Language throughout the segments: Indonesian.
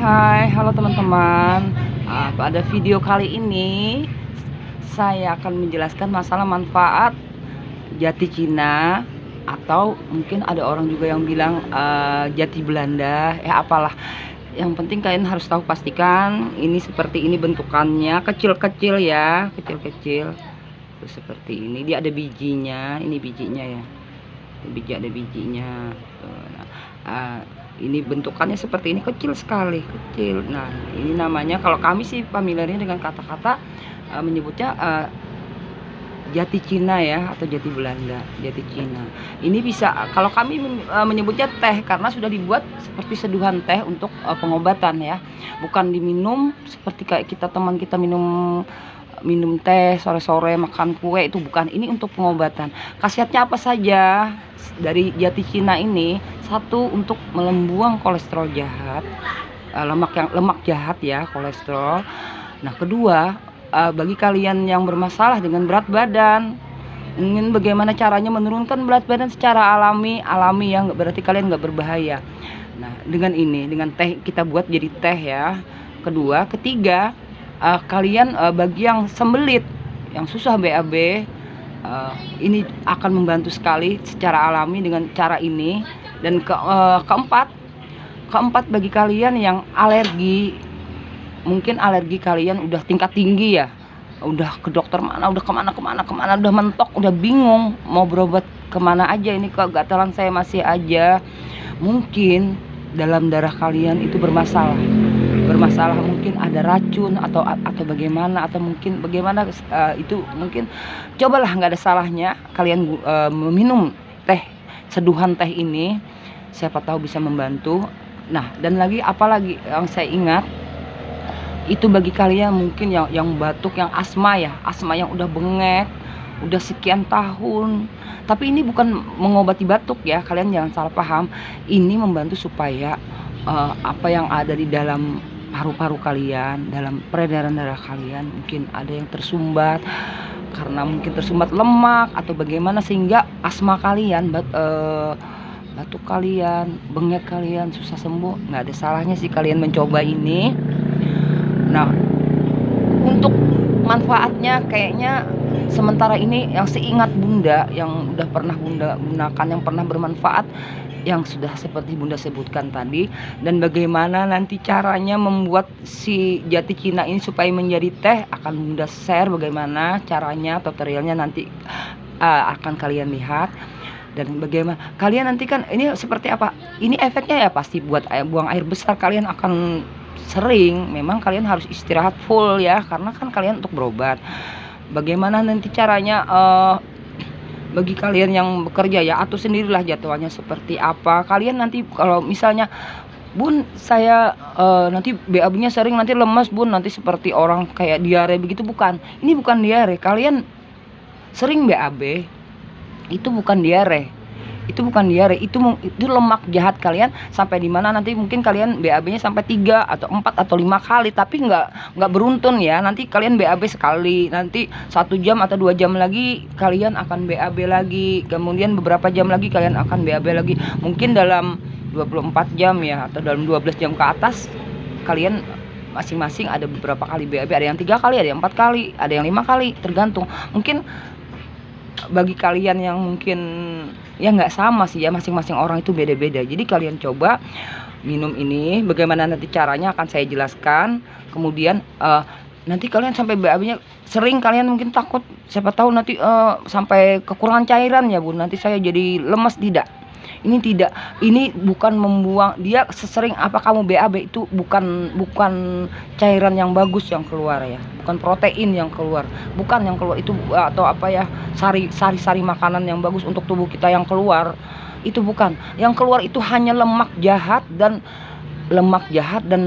Hai, halo teman-teman. Pada video kali ini saya akan menjelaskan masalah manfaat jati Cina, atau mungkin ada orang juga yang bilang jati Belanda, ya apalah. Yang penting kalian harus tahu, pastikan ini seperti ini bentukannya, kecil-kecil ya, kecil-kecil. Terus seperti ini, dia ada bijinya, ini bijinya ya. Ada bijinya. Nah, ini bentukannya seperti ini, kecil sekali, kecil. Nah, ini namanya, kalau kami sih familiarnya dengan kata-kata menyebutnya jati Cina ya, atau jati Belanda, jati Cina. Ini bisa, kalau kami menyebutnya teh, karena sudah dibuat seperti seduhan teh untuk pengobatan ya, bukan diminum seperti kayak teman kita minum teh sore-sore, makan kue, itu bukan. Ini untuk pengobatan. Khasiatnya apa saja dari jati Cina ini? Satu, untuk membuang kolesterol jahat, lemak jahat ya, kolesterol. Nah, kedua, bagi kalian yang bermasalah dengan berat badan, ingin bagaimana caranya menurunkan berat badan secara alami ya, berarti kalian nggak berbahaya. Nah, dengan teh, kita buat jadi teh ya. Kedua, ketiga, kalian bagi yang sembelit, yang susah BAB, ini akan membantu sekali secara alami dengan cara ini. Dan keempat, bagi kalian yang alergi, mungkin alergi kalian udah tingkat tinggi ya, udah ke dokter mana, udah kemana, udah mentok, udah bingung mau berobat kemana aja, ini kegatalan saya masih aja. Mungkin dalam darah kalian itu bermasalah, mungkin ada racun atau bagaimana, atau mungkin bagaimana, itu mungkin cobalah, nggak ada salahnya kalian meminum teh, seduhan teh ini, siapa tahu bisa membantu. Nah, dan lagi apalagi yang saya ingat, itu bagi kalian mungkin yang batuk, yang asma ya, asma yang udah bengek udah sekian tahun, tapi ini bukan mengobati batuk ya, kalian jangan salah paham. Ini membantu supaya apa yang ada di dalam paru-paru kalian, dalam peredaran darah kalian, mungkin ada yang tersumbat karena mungkin tersumbat lemak atau bagaimana, sehingga asma kalian, batuk kalian, bengek kalian susah sembuh. Nggak ada salahnya sih kalian mencoba ini. Nah, untuk manfaatnya kayaknya sementara ini yang seingat Bunda, yang udah pernah Bunda gunakan, yang pernah bermanfaat, yang sudah seperti Bunda sebutkan tadi. Dan bagaimana nanti caranya membuat si jati Cina ini supaya menjadi teh, akan Bunda share bagaimana caranya, tutorialnya nanti akan kalian lihat. Dan bagaimana kalian nanti kan ini seperti apa, ini efeknya ya pasti buat buang air besar kalian akan sering. Memang kalian harus istirahat full ya, karena kan kalian untuk berobat. Bagaimana nanti caranya, bagi kalian yang bekerja ya, atur sendirilah jadwalnya seperti apa. Kalian nanti kalau misalnya, Bun, saya nanti BAB-nya sering, nanti lemas Bun, nanti seperti orang kayak diare begitu, bukan. Ini bukan diare. Kalian sering BAB, itu bukan diare. Itu lemak jahat kalian sampai di mana, nanti mungkin kalian BAB-nya sampai 3 atau 4 atau 5 kali, tapi nggak beruntun ya. Nanti kalian BAB sekali, nanti 1 jam atau 2 jam lagi kalian akan BAB lagi, kemudian beberapa jam lagi kalian akan BAB lagi. Mungkin dalam 24 jam ya, atau dalam 12 jam ke atas, kalian masing-masing ada beberapa kali BAB, ada yang 3 kali, ada yang 4 kali, ada yang 5 kali, tergantung. Mungkin bagi kalian yang mungkin ya nggak sama sih ya, masing-masing orang itu beda-beda. Jadi kalian coba minum ini, bagaimana nanti caranya akan saya jelaskan. Kemudian nanti kalian sampai BAB-nya sering, kalian mungkin takut, siapa tahu nanti sampai kekurangan cairan ya Bun, nanti saya jadi lemas. Ini bukan membuang, dia sesering apa kamu BAB itu bukan cairan yang bagus yang keluar ya, bukan protein yang keluar, bukan yang keluar itu, atau apa ya, sari makanan yang bagus untuk tubuh kita yang keluar, itu bukan. Yang keluar itu hanya lemak jahat dan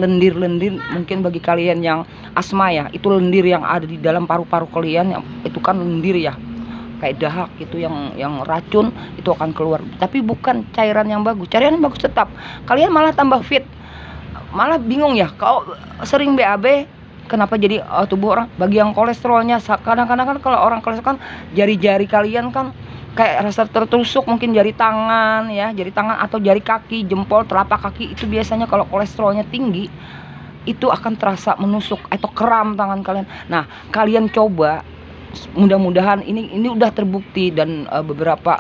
lendir-lendir. Mungkin bagi kalian yang asma ya, itu lendir yang ada di dalam paru-paru kalian, itu kan lendir ya, kayak dahak itu, yang racun itu akan keluar. Tapi bukan cairan yang bagus. Cairan yang bagus tetap, kalian malah tambah fit. Malah bingung ya, kalau sering BAB kenapa jadi tubuh orang. Bagi yang kolesterolnya, kadang-kadang kan kalau orang kolesterol kan jari-jari kalian kan kayak rasa tertusuk, mungkin jari tangan atau jari kaki, jempol, telapak kaki, itu biasanya kalau kolesterolnya tinggi itu akan terasa menusuk atau kram tangan kalian. Nah, kalian coba, mudah-mudahan ini udah terbukti, dan beberapa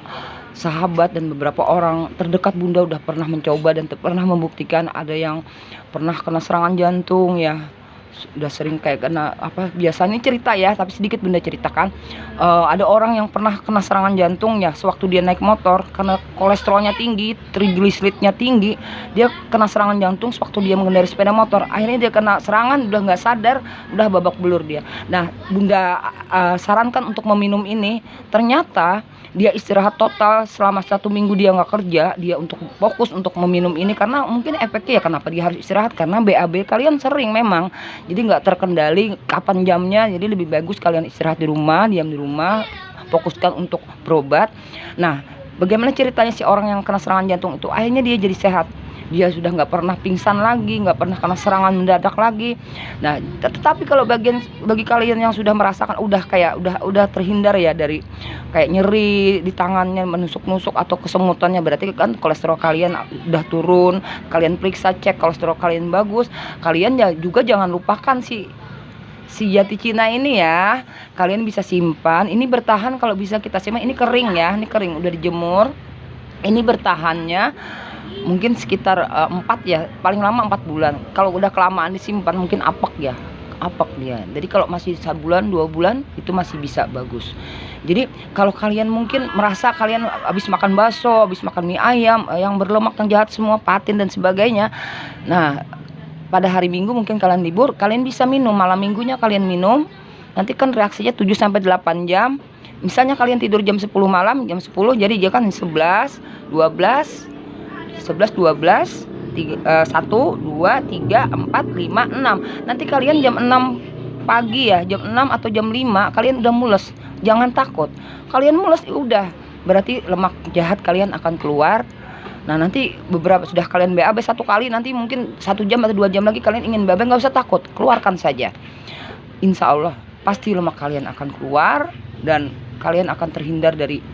sahabat dan beberapa orang terdekat Bunda udah pernah mencoba dan pernah membuktikan. Ada yang pernah kena serangan jantung ya, udah sering kayak kena biasanya cerita ya, tapi sedikit Bunda ceritakan. Ada orang yang pernah kena serangan jantung ya sewaktu dia naik motor, karena kolesterolnya tinggi, trigliseridnya tinggi, dia kena serangan jantung sewaktu dia mengendarai sepeda motor. Akhirnya dia kena serangan, udah nggak sadar, udah babak belur dia. Nah, Bunda sarankan untuk meminum ini. Ternyata dia istirahat total selama 1 minggu, dia nggak kerja, dia untuk fokus untuk meminum ini, karena mungkin efeknya ya kenapa dia harus istirahat, karena BAB kalian sering memang, jadi nggak terkendali kapan jamnya. Jadi lebih bagus kalian istirahat di rumah, diam di rumah, fokuskan untuk berobat. Nah, bagaimana ceritanya si orang yang kena serangan jantung itu? Akhirnya dia jadi sehat, dia sudah nggak pernah pingsan lagi, nggak pernah kena serangan mendadak lagi. Nah, tetapi kalau bagi kalian yang sudah merasakan udah terhindar ya dari kayak nyeri di tangannya, menusuk-nusuk atau kesemutannya, berarti kan kolesterol kalian udah turun. Kalian periksa, cek kolesterol kalian bagus. Kalian ya juga jangan lupakan si jati Cina ini ya. Kalian bisa simpan, ini bertahan kalau bisa kita simpan. Ini kering ya, ini kering udah dijemur. Ini bertahannya mungkin sekitar 4 ya, paling lama 4 bulan. Kalau udah kelamaan disimpan mungkin apek ya, apek dia. Jadi kalau masih 1 bulan 2 bulan itu masih bisa bagus. Jadi kalau kalian mungkin merasa kalian habis makan bakso, habis makan mie ayam yang berlemak, yang jahat semua, patin dan sebagainya, nah pada hari Minggu mungkin kalian libur, kalian bisa minum, malam minggunya kalian minum. Nanti kan reaksinya 7-8 jam. Misalnya kalian tidur jam 10 malam, jam 10, jadi dia kan 11, 12, 1, 2, 3, 4, 5, 6. Nanti kalian jam 6 pagi ya, jam 6 atau jam 5 kalian udah mules. Jangan takut. Kalian mules udah, berarti lemak jahat kalian akan keluar. Nah, nanti beberapa sudah kalian BAB 1 kali, nanti mungkin 1 jam atau 2 jam lagi kalian ingin BAB, nggak usah takut, keluarkan saja. Insya Allah pasti lemak kalian akan keluar dan kalian akan terhindar dari